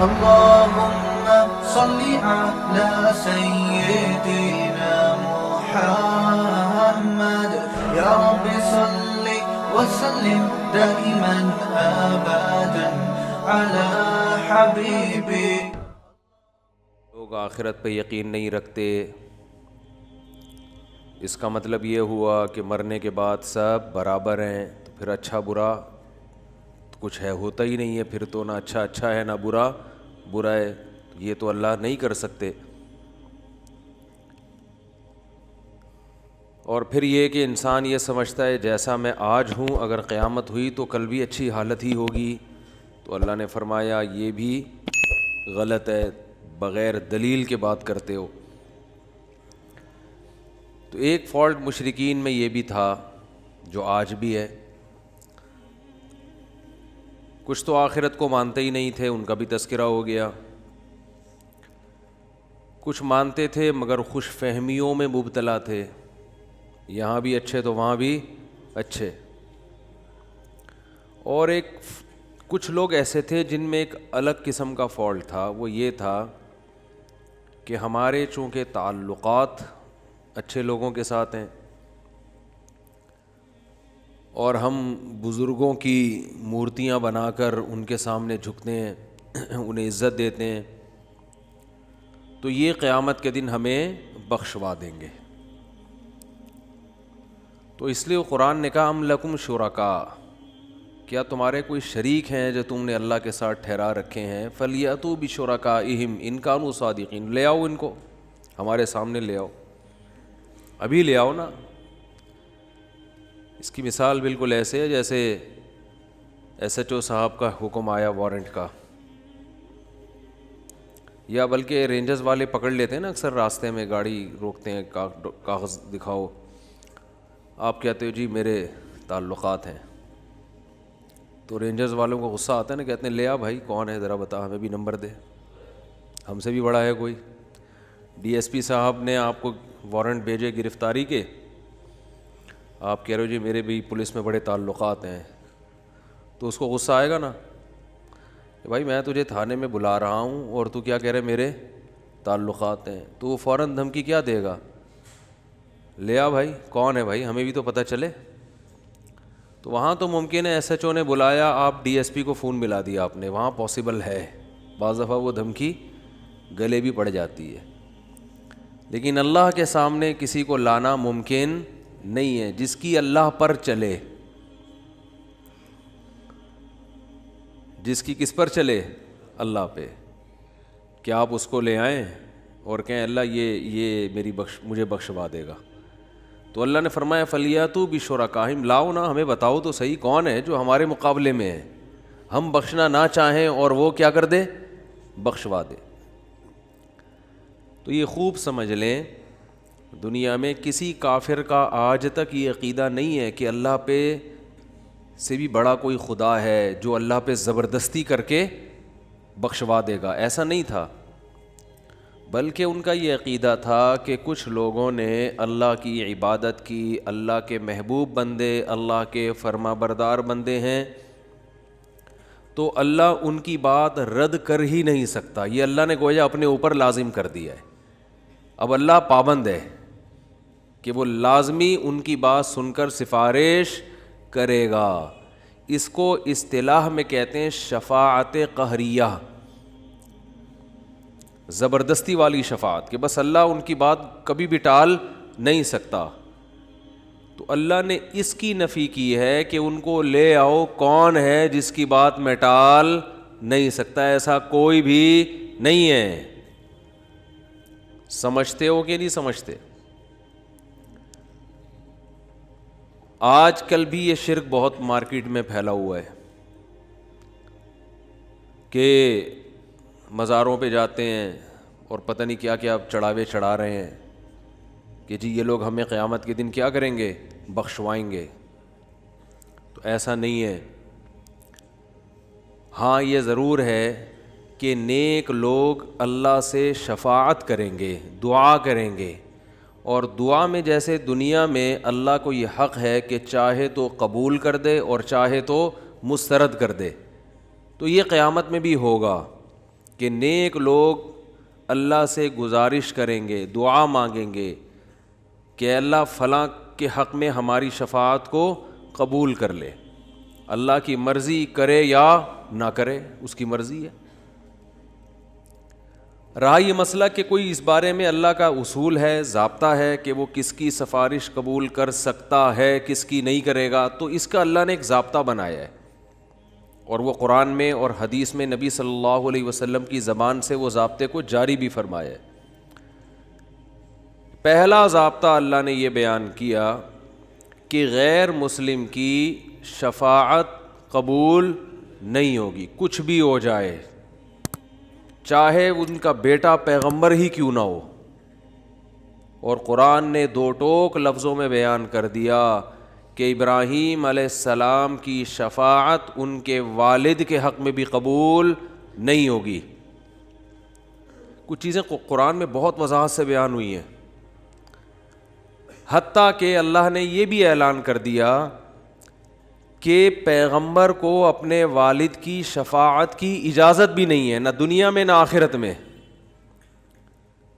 اللهم صل على سيدنا محمد يا رب صل وسلم دائما ابدا على حبيبي. لوگ آخرت پہ یقین نہیں رکھتے، اس کا مطلب یہ ہوا کہ مرنے کے بعد سب برابر ہیں، تو پھر اچھا برا کچھ ہے ہوتا ہی نہیں ہے، پھر تو نہ اچھا اچھا ہے نہ برا برا ہے. یہ تو اللہ نہیں کر سکتے. اور پھر یہ کہ انسان یہ سمجھتا ہے جیسا میں آج ہوں اگر قیامت ہوئی تو کل بھی اچھی حالت ہی ہوگی، تو اللہ نے فرمایا یہ بھی غلط ہے، بغیر دلیل کے بات کرتے ہو. تو ایک فالٹ مشرکین میں یہ بھی تھا جو آج بھی ہے، کچھ تو آخرت کو مانتے ہی نہیں تھے، ان کا بھی تذکرہ ہو گیا. کچھ مانتے تھے مگر خوش فہمیوں میں مبتلا تھے، یہاں بھی اچھے تو وہاں بھی اچھے. اور کچھ لوگ ایسے تھے جن میں ایک الگ قسم کا فالٹ تھا، وہ یہ تھا کہ ہمارے چونکہ تعلقات اچھے لوگوں کے ساتھ ہیں اور ہم بزرگوں کی مورتیاں بنا کر ان کے سامنے جھکتے ہیں، انہیں عزت دیتے ہیں، تو یہ قیامت کے دن ہمیں بخشوا دیں گے. تو اس لیے قرآن نے کہا ام لکم شرکاء، کیا تمہارے کوئی شریک ہیں جو تم نے اللہ کے ساتھ ٹھہرا رکھے ہیں؟ فلیأتوا بشرکائہم ان کانوا صادقین، لے آؤ ان کو، ہمارے سامنے لے آؤ، ابھی لے آؤ نا. اس کی مثال بالکل ایسے ہے جیسے SHO صاحب کا حکم آیا وارنٹ کا، یا بلکہ رینجرز والے پکڑ لیتے ہیں نا اکثر راستے میں، گاڑی روکتے ہیں، کاغذ دکھاؤ، آپ کہتے ہو جی میرے تعلقات ہیں، تو رینجرز والوں کو غصہ آتا ہے نا، کہتے ہیں لے آ بھائی کون ہے ذرا بتا، ہمیں بھی نمبر دے، ہم سے بھی بڑا ہے کوئی. DSP صاحب نے آپ کو وارنٹ بھیجے گرفتاری کے، آپ کہہ رہے ہو جی میرے بھی پولیس میں بڑے تعلقات ہیں، تو اس کو غصہ آئے گا نا کہ بھائی میں تجھے تھانے میں بلا رہا ہوں اور تو کیا کہہ رہے میرے تعلقات ہیں، تو وہ فوراً دھمکی کیا دے گا، لے آ بھائی کون ہے بھائی، ہمیں بھی تو پتہ چلے. تو وہاں تو ممکن ہے SHO نے بلایا، آپ DSP کو فون ملا دیا آپ نے، وہاں پاسبل ہے، بعض دفعہ وہ دھمکی گلے بھی پڑ جاتی ہے. لیکن اللہ کے سامنے کسی کو لانا ممکن نہیں ہے، جس کی اللہ پر چلے، جس کی کس پر چلے، اللہ پہ، کہ آپ اس کو لے آئیں اور کہیں اللہ یہ مجھے بخشوا دے گا. تو اللہ نے فرمایا فلیاتوا بشرکائہم، لاؤ نا، ہمیں بتاؤ تو صحیح کون ہے جو ہمارے مقابلے میں ہے، ہم بخشنا نہ چاہیں اور وہ کیا کر دے، بخشوا دے. تو یہ خوب سمجھ لیں، دنیا میں کسی کافر کا آج تک یہ عقیدہ نہیں ہے کہ اللہ پہ سے بھی بڑا کوئی خدا ہے جو اللہ پہ زبردستی کر کے بخشوا دے گا، ایسا نہیں تھا. بلکہ ان کا یہ عقیدہ تھا کہ کچھ لوگوں نے اللہ کی عبادت کی، اللہ کے محبوب بندے، اللہ کے فرما بردار بندے ہیں، تو اللہ ان کی بات رد کر ہی نہیں سکتا، یہ اللہ نے گویا اپنے اوپر لازم کر دیا ہے. اب اللہ پابند ہے کہ وہ لازمی ان کی بات سن کر سفارش کرے گا. اس کو اصطلاح میں کہتے ہیں شفاعت قہریہ، زبردستی والی شفاعت، کہ بس اللہ ان کی بات کبھی بھی ٹال نہیں سکتا. تو اللہ نے اس کی نفی کی ہے کہ ان کو لے آؤ، کون ہے جس کی بات میں ٹال نہیں سکتا، ایسا کوئی بھی نہیں ہے. سمجھتے ہو کہ نہیں سمجھتے؟ آج کل بھی یہ شرک بہت مارکیٹ میں پھیلا ہوا ہے کہ مزاروں پہ جاتے ہیں اور پتہ نہیں کیا کیا چڑھاوے چڑھا رہے ہیں کہ جی یہ لوگ ہمیں قیامت کے دن کیا کریں گے، بخشوائیں گے. تو ایسا نہیں ہے. ہاں یہ ضرور ہے کہ نیک لوگ اللہ سے شفاعت کریں گے، دعا کریں گے، اور دعا میں جیسے دنیا میں اللہ کو یہ حق ہے کہ چاہے تو قبول کر دے اور چاہے تو مسترد کر دے، تو یہ قیامت میں بھی ہوگا کہ نیک لوگ اللہ سے گزارش کریں گے, دعا مانگیں گے کہ اللہ فلاں کے حق میں ہماری شفاعت کو قبول کر لے. اللہ کی مرضی کرے یا نہ کرے, اس کی مرضی ہے. رہا یہ مسئلہ کہ کوئی اس بارے میں اللہ کا اصول ہے, ضابطہ ہے کہ وہ کس کی سفارش قبول کر سکتا ہے, کس کی نہیں کرے گا, تو اس کا اللہ نے ایک ضابطہ بنایا ہے, اور وہ قرآن میں اور حدیث میں نبی صلی اللہ علیہ وسلم کی زبان سے وہ ضابطے کو جاری بھی فرمایا ہے. پہلا ضابطہ اللہ نے یہ بیان کیا کہ غیر مسلم کی شفاعت قبول نہیں ہوگی, کچھ بھی ہو جائے, چاہے ان کا بیٹا پیغمبر ہی کیوں نہ ہو. اور قرآن نے دو ٹوک لفظوں میں بیان کر دیا کہ ابراہیم علیہ السلام کی شفاعت ان کے والد کے حق میں بھی قبول نہیں ہوگی. کچھ چیزیں قرآن میں بہت وضاحت سے بیان ہوئی ہیں, حتیٰ کہ اللہ نے یہ بھی اعلان کر دیا کہ پیغمبر کو اپنے والد کی شفاعت کی اجازت بھی نہیں ہے, نہ دنیا میں نہ آخرت میں.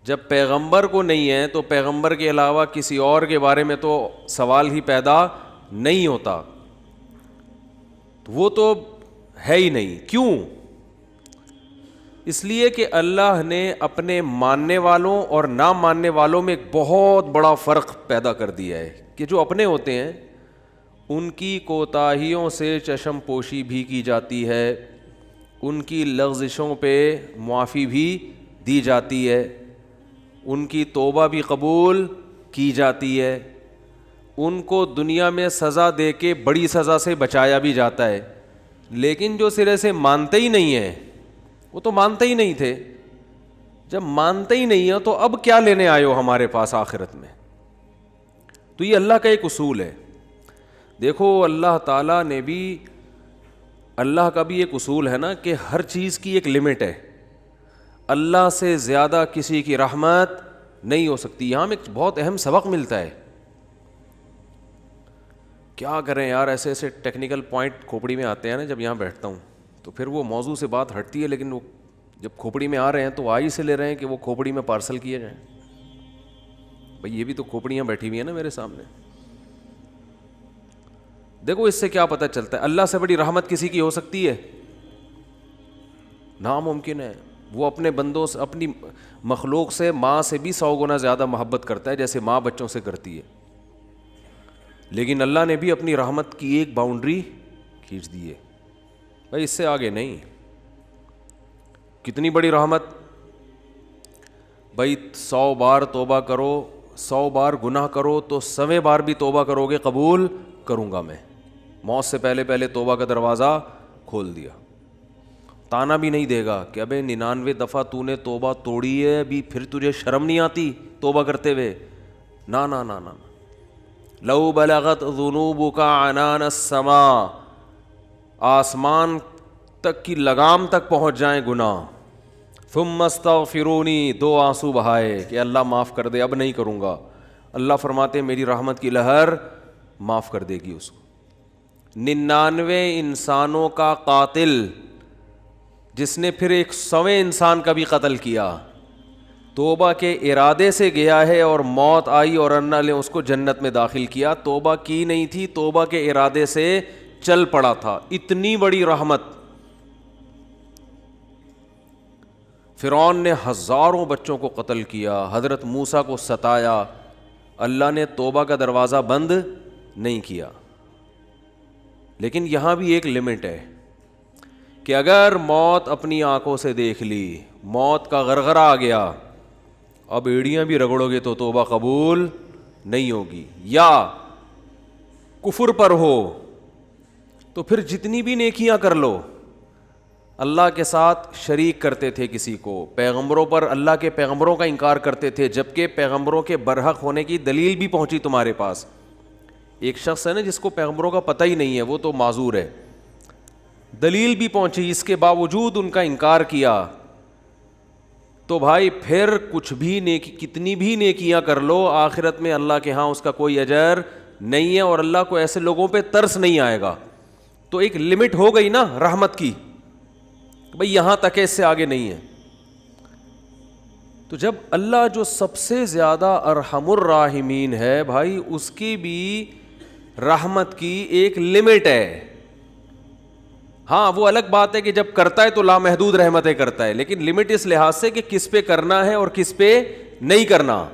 جب پیغمبر کو نہیں ہے تو پیغمبر کے علاوہ کسی اور کے بارے میں تو سوال ہی پیدا نہیں ہوتا, وہ تو ہے ہی نہیں. کیوں؟ اس لیے کہ اللہ نے اپنے ماننے والوں اور نہ ماننے والوں میں ایک بہت بڑا فرق پیدا کر دیا ہے کہ جو اپنے ہوتے ہیں ان کی کوتاہیوں سے چشم پوشی بھی کی جاتی ہے, ان کی لغزشوں پہ معافی بھی دی جاتی ہے, ان کی توبہ بھی قبول کی جاتی ہے, ان کو دنیا میں سزا دے کے بڑی سزا سے بچایا بھی جاتا ہے. لیکن جو سرے سے مانتے ہی نہیں ہیں, وہ تو مانتے ہی نہیں تھے, جب مانتے ہی نہیں ہیں تو اب کیا لینے آئے ہو ہمارے پاس آخرت میں. تو یہ اللہ کا ایک اصول ہے. دیکھو اللہ تعالیٰ نے بھی, اللہ کا بھی ایک اصول ہے نا کہ ہر چیز کی ایک لمٹ ہے. اللہ سے زیادہ کسی کی رحمت نہیں ہو سکتی. یہاں میں ایک بہت اہم سبق ملتا ہے. کیا کریں یار, ایسے ایسے ٹیکنیکل پوائنٹ کھوپڑی میں آتے ہیں نا, جب یہاں بیٹھتا ہوں تو پھر وہ موضوع سے بات ہٹتی ہے, لیکن وہ جب کھوپڑی میں آ رہے ہیں تو آئی سے لے رہے ہیں کہ وہ کھوپڑی میں پارسل کیے جائیں. بھئی یہ بھی تو کھوپڑیاں بیٹھی ہوئی ہیں نا میرے سامنے. دیکھو اس سے کیا پتہ چلتا ہے, اللہ سے بڑی رحمت کسی کی ہو سکتی ہے؟ ناممکن ہے. وہ اپنے بندوں سے, اپنی مخلوق سے, ماں سے بھی 100 گنا زیادہ محبت کرتا ہے جیسے ماں بچوں سے کرتی ہے. لیکن اللہ نے بھی اپنی رحمت کی ایک باؤنڈری کھینچ دی ہے, بھائی اس سے آگے نہیں. کتنی بڑی رحمت, بھائی 100 بار توبہ کرو, 100 بار گناہ کرو تو 100ویں بار بھی توبہ کرو گے قبول کروں گا میں. موت سے پہلے پہلے توبہ کا دروازہ کھول دیا. تانا بھی نہیں دے گا کہ ابے 99 دفعہ تو نے توبہ توڑی ہے, ابھی پھر تجھے شرم نہیں آتی توبہ کرتے ہوئے. نا نا نا نا, لو بلغت ذنوبک عنان السماء, آسمان تک کی لگام تک پہنچ جائیں گناہ, ثم استغفرونی, 2 آنسو بہائے کہ اللہ معاف کر دے, اب نہیں کروں گا. اللہ فرماتے میری رحمت کی لہر معاف کر دے گی اس کو. 99 انسانوں کا قاتل جس نے پھر 100ویں انسان کا بھی قتل کیا, توبہ کے ارادے سے گیا ہے اور موت آئی اور اللہ نے اس کو جنت میں داخل کیا. توبہ کی نہیں تھی, توبہ کے ارادے سے چل پڑا تھا. اتنی بڑی رحمت. فرعون نے ہزاروں بچوں کو قتل کیا, حضرت موسیٰ کو ستایا, اللہ نے توبہ کا دروازہ بند نہیں کیا. لیکن یہاں بھی ایک لمٹ ہے کہ اگر موت اپنی آنکھوں سے دیکھ لی, موت کا غرغرہ آ گیا, اب ایڑیاں بھی رگڑو گے تو توبہ قبول نہیں ہوگی, یا کفر پر ہو تو پھر جتنی بھی نیکیاں کر لو. اللہ کے ساتھ شریک کرتے تھے کسی کو, پیغمبروں پر, اللہ کے پیغمبروں کا انکار کرتے تھے جبکہ پیغمبروں کے برحق ہونے کی دلیل بھی پہنچی تمہارے پاس. ایک شخص ہے نا جس کو پیغمبروں کا پتہ ہی نہیں ہے, وہ تو معذور ہے, دلیل بھی پہنچی, اس کے باوجود ان کا انکار کیا, تو بھائی پھر کچھ بھی نیکی, کتنی بھی نیکیاں کر لو, آخرت میں اللہ کے ہاں اس کا کوئی اجر نہیں ہے, اور اللہ کو ایسے لوگوں پہ ترس نہیں آئے گا. تو ایک لمٹ ہو گئی نا رحمت کی, بھئی یہاں تک ہے, اس سے آگے نہیں ہے. تو جب اللہ جو سب سے زیادہ ارحم الراحمین ہے بھائی، اس کی بھی رحمت کی ایک لمٹ ہے. ہاں وہ الگ بات ہے کہ جب کرتا ہے تو لامحدود رحمتیں کرتا ہے، لیکن لمٹ اس لحاظ سے کہ کس پہ کرنا ہے اور کس پہ نہیں کرنا.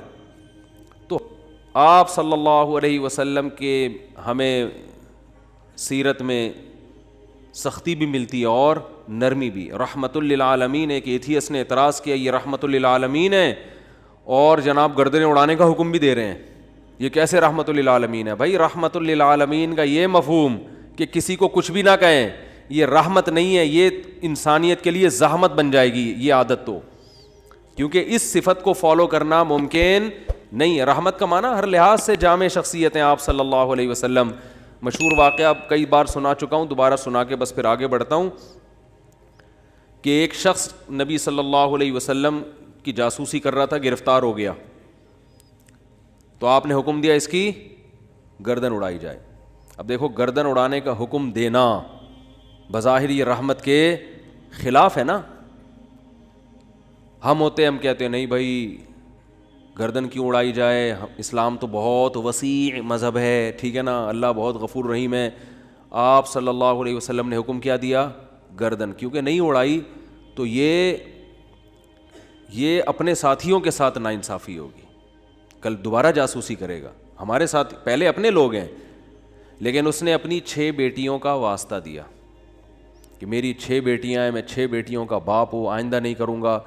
تو آپ صلی اللہ علیہ وسلم کے ہمیں سیرت میں سختی بھی ملتی ہے اور نرمی بھی. رحمت للعالمین، ایک ایتھیس نے اعتراض کیا یہ رحمت للعالمین ہے اور جناب گردنیں اڑانے کا حکم بھی دے رہے ہیں، یہ کیسے رحمت للعالمین ہے؟ بھائی رحمت للعالمین کا یہ مفہوم کہ کسی کو کچھ بھی نہ کہیں یہ رحمت نہیں ہے، یہ انسانیت کے لیے زحمت بن جائے گی یہ عادت، تو کیونکہ اس صفت کو فالو کرنا ممکن نہیں ہے. رحمت کا معنی ہر لحاظ سے جامع شخصیت ہیں آپ صلی اللہ علیہ وسلم. مشہور واقعہ کئی بار سنا چکا ہوں، دوبارہ سنا کے بس پھر آگے بڑھتا ہوں کہ ایک شخص نبی صلی اللہ علیہ وسلم کی جاسوسی کر رہا تھا، گرفتار ہو گیا، تو آپ نے حکم دیا اس کی گردن اڑائی جائے. اب دیکھو گردن اڑانے کا حکم دینا بظاہر یہ رحمت کے خلاف ہے نا. ہم کہتے ہیں نہیں بھائی گردن کیوں اڑائی جائے، اسلام تو بہت وسیع مذہب ہے، ٹھیک ہے نا، اللہ بہت غفور رحیم ہے. آپ صلی اللہ علیہ وسلم نے حکم کیا دیا؟ گردن. کیونکہ نہیں اڑائی تو یہ اپنے ساتھیوں کے ساتھ ناانصافی ہوگی، کل دوبارہ جاسوسی کرے گا. ہمارے ساتھ پہلے اپنے لوگ ہیں، لیکن اس نے اپنی 6 بیٹیوں کا واسطہ دیا کہ میری 6 بیٹیاں ہیں، میں 6 بیٹیوں کا باپ ہوں، آئندہ نہیں کروں گا.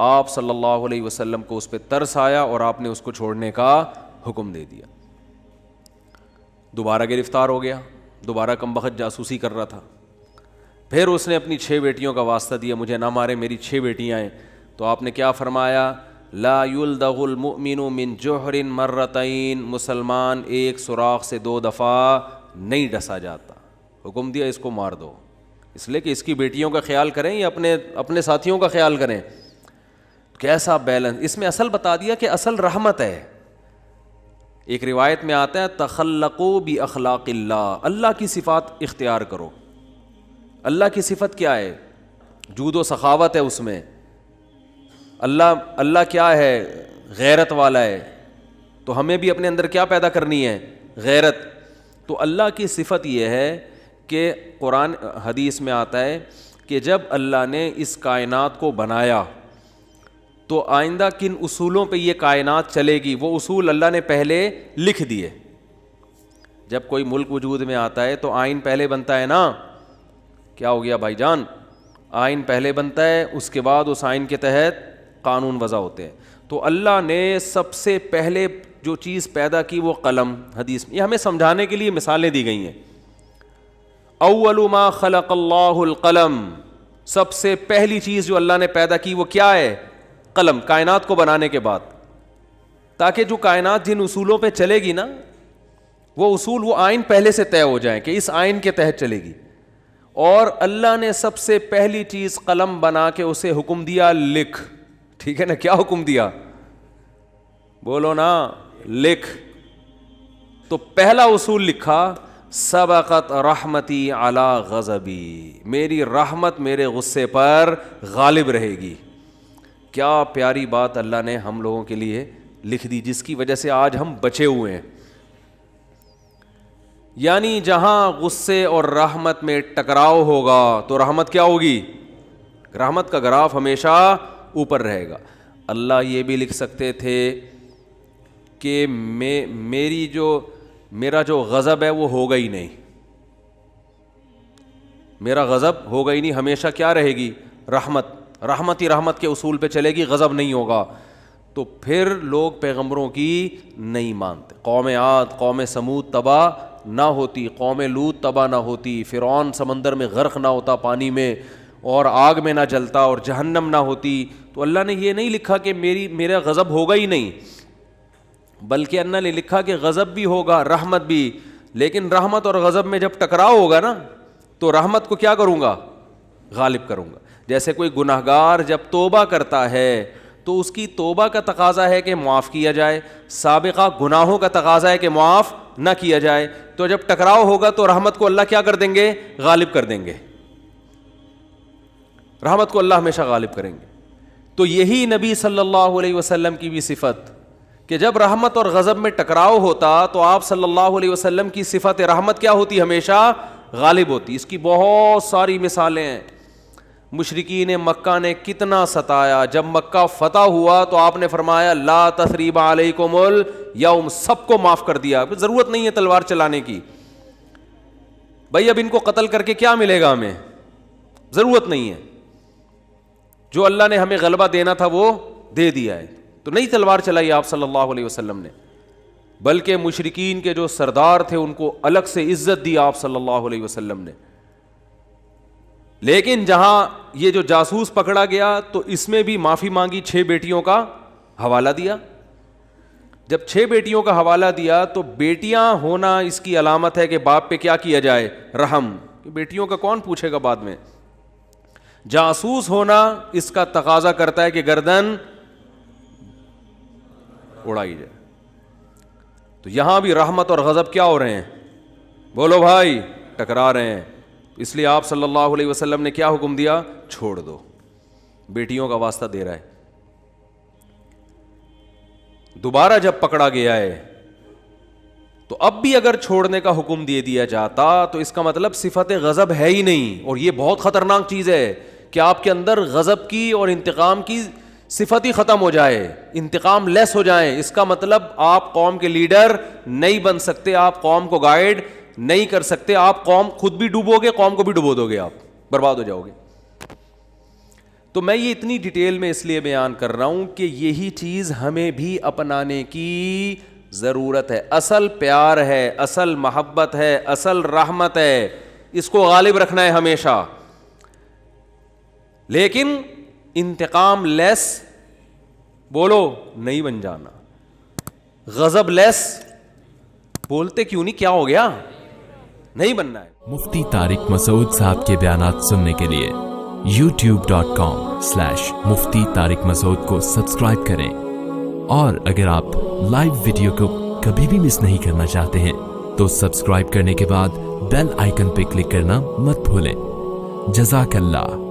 آپ صلی اللہ علیہ وسلم کو اس پہ ترس آیا اور آپ نے اس کو چھوڑنے کا حکم دے دیا. دوبارہ گرفتار ہو گیا، دوبارہ کمبخت جاسوسی کر رہا تھا. پھر اس نے اپنی 6 بیٹیوں کا واسطہ دیا مجھے نہ مارے، میری 6 بیٹیاں ہیں. تو آپ نے کیا فرمایا؟ لا یلدغ المؤمن من جوہر مرتین، مسلمان ایک سوراخ سے 2 دفعہ نہیں ڈسا جاتا. حکم دیا اس کو مار دو، اس لیے کہ اس کی بیٹیوں کا خیال کریں یا اپنے ساتھیوں کا خیال کریں. کیسا بیلنس اس میں اصل بتا دیا کہ اصل رحمت ہے. ایک روایت میں آتا ہے تخلقوا باخلاق اللہ، اللہ کی صفات اختیار کرو. اللہ کی صفت کیا ہے؟ جود و سخاوت ہے اس میں. اللہ کیا ہے؟ غیرت والا ہے. تو ہمیں بھی اپنے اندر کیا پیدا کرنی ہے؟ غیرت. تو اللہ کی صفت یہ ہے کہ قرآن حدیث میں آتا ہے کہ جب اللہ نے اس کائنات کو بنایا تو آئندہ کن اصولوں پہ یہ کائنات چلے گی وہ اصول اللہ نے پہلے لکھ دیے. جب کوئی ملک وجود میں آتا ہے تو آئین پہلے بنتا ہے نا. کیا ہو گیا بھائی جان؟ آئین پہلے بنتا ہے، اس کے بعد اس آئین کے تحت قانون وضع ہوتے ہیں. تو اللہ نے سب سے پہلے جو چیز پیدا کی وہ قلم. حدیث میں یہ ہمیں سمجھانے کے لیے مثالیں دی گئی ہیں. اول ما خلق اللہ القلم، سب سے پہلی چیز جو اللہ نے پیدا کی وہ کیا ہے؟ قلم. کائنات کو بنانے کے بعد، تاکہ جو کائنات جن اصولوں پہ چلے گی نا وہ اصول، وہ آئین پہلے سے طے ہو جائیں کہ اس آئین کے تحت چلے گی. اور اللہ نے سب سے پہلی چیز قلم بنا کے اسے حکم دیا لکھ. ٹھیک ہے نا؟ کیا حکم دیا؟ بولو نا، لکھ. تو پہلا اصول لکھا سبقت رحمتی علی غضبی، میری رحمت میرے غصے پر غالب رہے گی. کیا پیاری بات اللہ نے ہم لوگوں کے لیے لکھ دی، جس کی وجہ سے آج ہم بچے ہوئے ہیں. یعنی جہاں غصے اور رحمت میں ٹکراؤ ہوگا تو رحمت کیا ہوگی؟ رحمت کا گراف ہمیشہ اوپر رہے گا. اللہ یہ بھی لکھ سکتے تھے کہ میرا جو غضب ہے وہ ہوگا ہی نہیں، میرا غضب ہوگا ہی نہیں، ہمیشہ کیا رہے گی؟ رحمت ہی رحمت کے اصول پہ چلے گی، غضب نہیں ہوگا. تو پھر لوگ پیغمبروں کی نہیں مانتے. قوم عاد، قوم سمود تباہ نہ ہوتی، قوم لوط تباہ نہ ہوتی، فرعون سمندر میں غرق نہ ہوتا پانی میں اور آگ میں نہ جلتا اور جہنم نہ ہوتی. تو اللہ نے یہ نہیں لکھا کہ میرا غضب ہوگا ہی نہیں، بلکہ اللہ نے لکھا کہ غضب بھی ہوگا، رحمت بھی. لیکن رحمت اور غضب میں جب ٹکراؤ ہوگا نا تو رحمت کو کیا کروں گا؟ غالب کروں گا. جیسے کوئی گناہگار جب توبہ کرتا ہے تو اس کی توبہ کا تقاضا ہے کہ معاف کیا جائے، سابقہ گناہوں کا تقاضا ہے کہ معاف نہ کیا جائے. تو جب ٹکراؤ ہوگا تو رحمت کو اللہ کیا کر دیں گے؟ غالب کر دیں گے. رحمت کو اللہ ہمیشہ غالب کریں گے. تو یہی نبی صلی اللہ علیہ وسلم کی بھی صفت کہ جب رحمت اور غضب میں ٹکراؤ ہوتا تو آپ صلی اللہ علیہ وسلم کی صفت رحمت کیا ہوتی؟ ہمیشہ غالب ہوتی. اس کی بہت ساری مثالیں ہیں. مشرکین مکہ نے کتنا ستایا, جب مکہ فتح ہوا تو آپ نے فرمایا لا تثریب علیکم الیوم, سب کو معاف کر دیا, ضرورت نہیں ہے تلوار چلانے کی. بھائی اب ان کو قتل کر کے کیا ملے گا ہمیں, ضرورت نہیں ہے. جو اللہ نے ہمیں غلبہ دینا تھا وہ دے دیا ہے. تو نہیں تلوار چلائی آپ صلی اللہ علیہ وسلم نے, بلکہ مشرکین کے جو سردار تھے ان کو الگ سے عزت دی آپ صلی اللہ علیہ وسلم نے. لیکن جہاں یہ جو جاسوس پکڑا گیا تو اس میں بھی معافی مانگی, 6 بیٹیوں کا حوالہ دیا. جب 6 بیٹیوں کا حوالہ دیا تو بیٹیاں ہونا اس کی علامت ہے کہ باپ پہ کیا کیا جائے, رحم. بیٹیوں کا کون پوچھے گا بعد میں. جاسوس ہونا اس کا تقاضا کرتا ہے کہ گردن اڑائی جائے. تو یہاں بھی رحمت اور غضب کیا ہو رہے ہیں, بولو بھائی, ٹکرا رہے ہیں. اس لیے آپ صلی اللہ علیہ وسلم نے کیا حکم دیا, چھوڑ دو. بیٹیوں کا واسطہ دے رہا ہے. دوبارہ جب پکڑا گیا ہے تو اب بھی اگر چھوڑنے کا حکم دے دیا جاتا تو اس کا مطلب صفت غضب ہے ہی نہیں. اور یہ بہت خطرناک چیز ہے کہ آپ کے اندر غضب کی اور انتقام کی صفت ہی ختم ہو جائے, انتقام لیس ہو جائیں. اس کا مطلب آپ قوم کے لیڈر نہیں بن سکتے, آپ قوم کو گائیڈ نہیں کر سکتے, آپ قوم خود بھی ڈوبو گے, قوم کو بھی ڈبو دو گے, آپ برباد ہو جاؤ گے. تو میں یہ اتنی ڈیٹیل میں اس لیے بیان کر رہا ہوں کہ یہی چیز ہمیں بھی اپنانے کی ضرورت ہے. اصل پیار ہے, اصل محبت ہے, اصل رحمت ہے, اس کو غالب رکھنا ہے ہمیشہ. لیکن انتقام لیس بولو نہیں بن جانا, غضب لیس بولتے کیوں نہیں, کیا ہو گیا, نہیں بننا ہے. مفتی طارق مسعود صاحب کے بیانات سننے کے لیے youtube.com/مفتی طارق مسعود کو سبسکرائب کریں. اور اگر آپ لائیو ویڈیو کو کبھی بھی مس نہیں کرنا چاہتے ہیں تو سبسکرائب کرنے کے بعد بیل آئیکن پہ کلک کرنا مت بھولیں. جزاک اللہ.